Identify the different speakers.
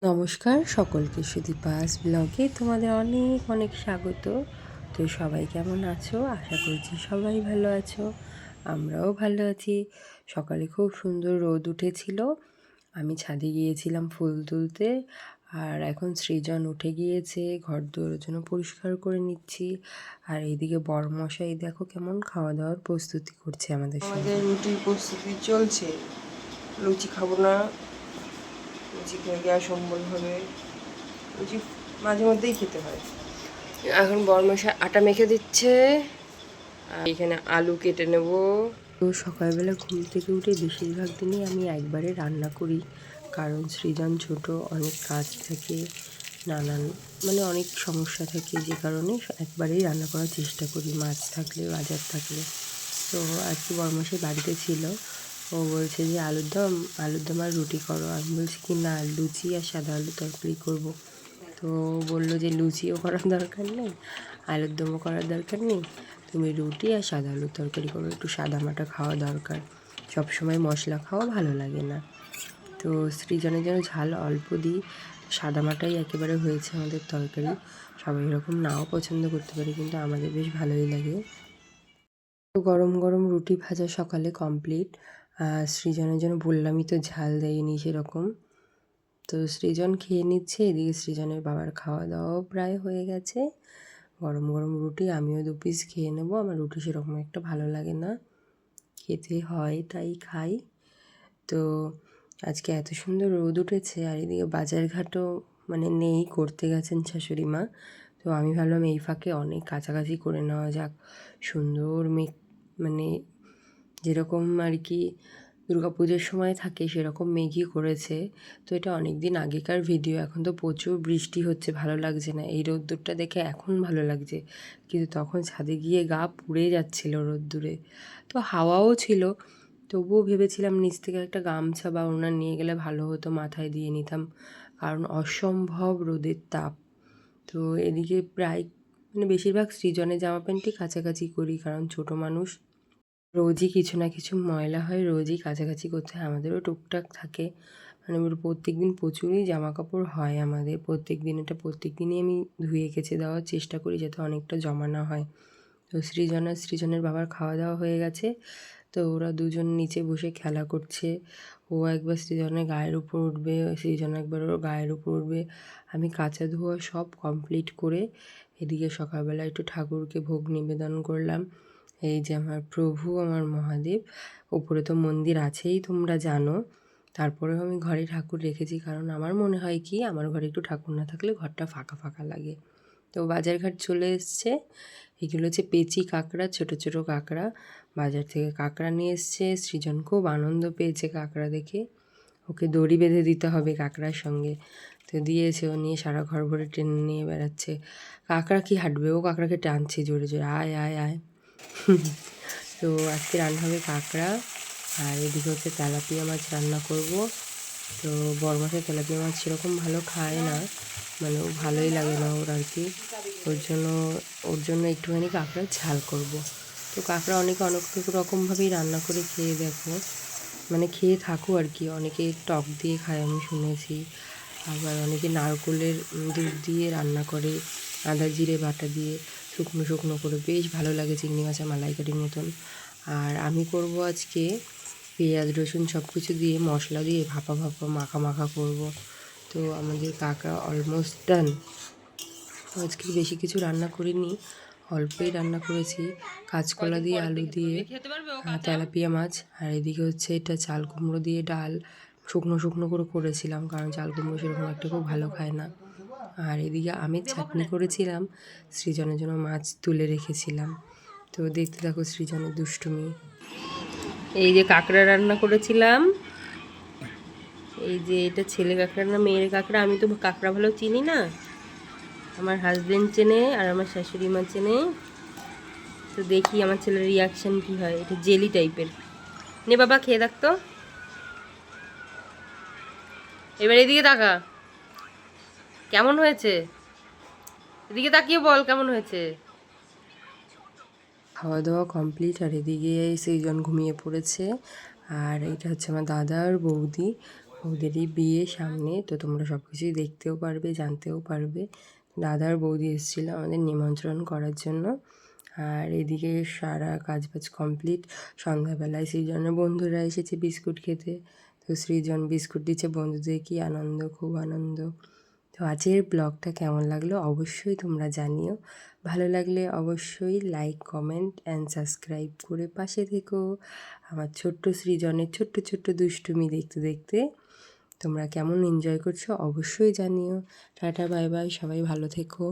Speaker 1: নমস্কার সকলকে, সুদীপাস ব্লগে তোমাদের অনেক অনেক স্বাগত। তো সবাই কেমন আছো? আশা করছি সবাই ভালো আছো, আমরাও ভালো আছি। সকালে খুব সুন্দর রোদ উঠেছিল, আমি ছাদে গিয়েছিলাম ফুল তুলতে। আর এখন সৃজন উঠে গিয়েছে, ঘর দুয়ারের জন্য পরিষ্কার করে নিচ্ছি। আর এইদিকে বড়মশাই দেখো কেমন খাওয়া দাওয়ার প্রস্তুতি করছে আমাদের রুটির প্রস্তুতি চলছে। লুচি খাবো না, লুচি খেয়ে গ্যাস অম্বল হবে, লুচি মাঝে মধ্যেই খেতে হয়। এখন বড়মশাই আটা মেখে দিচ্ছে, আর এখানে আলু কেটে নেব। তো সকালবেলা ঘুম থেকে উঠে বেশিরভাগ দিনই আমি একবারে রান্না করি, কারণ সৃজন ছোট, অনেক কাজ থাকে, নানান অনেক সমস্যা থাকে, যে কারণে একবারেই রান্না করার চেষ্টা করি, মাছ থাকলে বাজার থাকলে। তো আজকে বড়মশাই বাড়িতে ছিল, ও বলছে যে আলুর দম আর রুটি করো। আমি বলছি কি না, লুচি আর সাদা আলু তরকারি করব। তো বললো যে লুচিও করার দরকার নেই, আলুর দমও করার দরকার নেই, তুমি রুটি আর সাদা আলুর তরকারি করো, একটু সাদা মাটা খাওয়া দরকার, সবসময় মশলা খাওয়া ভালো লাগে না। তো সৃজনের জন্য ঝাল অল্প দিই, সাদা মাটাই একেবারে হয়েছে আমাদের তরকারি। সবাই এরকম নাও পছন্দ করতে পারে, কিন্তু আমাদের বেশ ভালোই লাগে। তো গরম গরম রুটি ভাজা সকালে কমপ্লিট। সৃজনের জন্য বললামই তো ঝাল দেয়নি সেরকম। তো সৃজন খেয়ে নিচ্ছে, এদিকে সৃজনের বাবার খাওয়া দাওয়াও প্রায় হয়ে গেছে। গরম গরম রুটি আমিও 2 পিস খেয়ে নেবো, আমার রুটি সেরকম একটা ভালো লাগে না, খেতে হয় তাই খাই। তো আজকে এত সুন্দর রোদ উঠেছে, আর এদিকে বাজারঘাটও নেই, করতে গেছেন শাশুড়ি মা। তো আমি ভাবলাম এই ফাঁকে অনেক কাছাকাছি করে নেওয়া যাক, সুন্দর মেঘ, যেরকম আর কি দুর্গাপুজোর সময় থাকে সেরকম মেঘই করেছে। তো এটা অনেক দিন আগেকার ভিডিও, এখন তো প্রচুর বৃষ্টি হচ্ছে, ভালো লাগছে না। এই রোদ্দুরটা দেখে এখন ভালো লাগছে, কিন্তু তখন ছাদে গিয়ে গা পুড়ে যাচ্ছিল রোদ্দুরে। তো হাওয়াও ছিল, তবুও ভেবেছিলাম নিচ থেকে একটা গামছা বা ওড়না নিয়ে গেলে ভালো হতো, মাথায় দিয়ে নিতাম, কারণ অসম্ভব রোদের তাপ। তো এদিকে প্রায় বেশিরভাগ সৃজনের জামা প্যান্টই কাছাকাছি করি, কারণ ছোট মানুষ, রোজই কিছু না কিছু ময়লা হয়, রোজই কাছাকাছি করতে হয়। আমাদেরও টুকটাক থাকে, প্রত্যেক দিন প্রচুরই জামা কাপড় হয় আমাদের, প্রত্যেক দিনই আমি ধুয়ে কেচে দেওয়ার চেষ্টা করি, যাতে অনেকটা জমা না হয়। তো সৃজনের বাবার খাওয়া দাওয়া হয়ে গেছে, তো ওরা দুজন নিচে বসে খেলা করছে। ও একবার সৃজনের গায়ের উপর উঠবে, সৃজন একবার ওর গায়ের উপর উঠবে। আমি কাচা ধোয়া সব কমপ্লিট করে এদিকে সকালবেলা একটু ঠাকুরকে ভোগ নিবেদন করলাম। এই যে আমার প্রভু, আমার মহাদেব, উপরে তো মন্দির আছেই তোমরা জানো, তারপরেও আমি ঘরে ঠাকুর রেখেছি, কারণ আমার মনে হয় কি, আমার ঘরে একটু ঠাকুর না থাকলে ঘরটা ফাঁকা ফাঁকা লাগে। তো বাজারঘাট চলে এসছে, এগুলো হচ্ছে পেঁচি কাঁকড়া, ছোট ছোট কাঁকড়া, বাজার থেকে কাঁকড়া নিয়ে এসছে। সৃজন খুব আনন্দ পেয়েছে কাঁকড়া দেখে, ওকে দড়ি বেঁধে দিতে হবে কাঁকড়ার সঙ্গে, তো দিয়েছে। ও নিয়ে সারা ঘর ভরে টেনে নিয়ে বেড়াচ্ছে। কাঁকড়া কি হাঁটবে, ও কাঁকড়াকে টানছে জোরে জোরে, আয় আয় আয়। তো আজকে রান্না হবে কাঁকড়া, আর এদিকে হচ্ছে তেলাপিয়া মাছ রান্না করব। তো বড়মাসের তেলাপিয়া মাছ সেরকম ভালো খায় না, ও ভালোই লাগে না ওর আর কি, ওর জন্য একটুখানি কাঁকড়ার ঝাল করব। তো কাঁকড়া অনেকে অনেক রকমভাবেই রান্না করে খেয়ে দেখো, খেয়ে থাকো আর কি। অনেকে টক দিয়ে খায় আমি শুনেছি, আবার অনেকে নারকোলের দুধ দিয়ে রান্না করে, আদা জিরে বাটা দিয়ে শুকনো শুকনো করে, বেশ ভালো লাগে, চিংড়ি মাছের মালাইকারির মতন। আর আমি করব আজকে পেঁয়াজ রসুন সব কিছু দিয়ে, মশলা দিয়ে ভাপা ভাপা মাখা মাখা করব। তো আমাদের কাঁকড়া অলমোস্ট ডান। আজকে বেশি কিছু রান্না করিনি, অল্পই রান্না করেছি, কাঁচকলা দিয়ে আলু দিয়ে তেলাপিয়া মাছ, আর এদিকে হচ্ছে এটা চাল কুমড়ো দিয়ে ডাল, শুকনো শুকনো করে করেছিলাম, কারণ চাল কুমড়ো সেরকম একটা খুব ভালো খায় না। আর এদিকে আমের চাটনি করেছিলাম, সৃজনের জন্য মাছ তুলে রেখেছিলাম। তো দেখতে থাকো সৃজনের দুষ্টুমি। এই যে কাঁকড়া রান্না করেছিলাম, এই যে এটা ছেলে কাঁকড়া না মেয়ের কাঁকড়া, আমি তো কাঁকড়া ভালো চিনি না, আমার হাজবেন্ড চেনে আর আমার শাশুড়ি মা চেনে। তো দেখি আমার ছেলের রিয়াকশান কি হয়। এটা জেলি টাইপের, নে বাবা খেয়ে থাকতো। এবার এদিকে তাকা, কেমন হয়েছে, এদিকে তাকিয়ে বল কেমন হয়েছে। খাওয়া দাওয়া কমপ্লিট, আর এদিকে সৃজন ঘুমিয়ে পড়েছে। আর এটা হচ্ছে আমার দাদা আর বৌদি, ওদেরই বিয়ে সামনে, তো তোমরা সব কিছুই দেখতেও পারবে, জানতেও পারবে। দাদার বৌদি এসেছিল আমাদের নিমন্ত্রণ করার জন্য। আর এদিকে সারা কাজবাজ কমপ্লিট। সন্ধ্যাবেলায় সৃজনের বন্ধুরা এসেছে বিস্কুট খেতে, তো সৃজন বিস্কুট দিচ্ছে বন্ধুদের। কি আনন্দ, খুব আনন্দ। তো আজকের ব্লগটা কেমন লাগলো অবশ্যই তোমরা জানিও। ভালো লাগলে অবশ্যই লাইক, কমেন্ট অ্যান্ড সাবস্ক্রাইব করে পাশে থেকো আমার ছোট্ট সৃজনের ছোট্ট ছোট্ট দুষ্টুমি দেখতে দেখতে। তোমরা কেমন এনজয় করছো অবশ্যই জানিও। টাটা, বাই বাই, সবাই ভালো থেকো।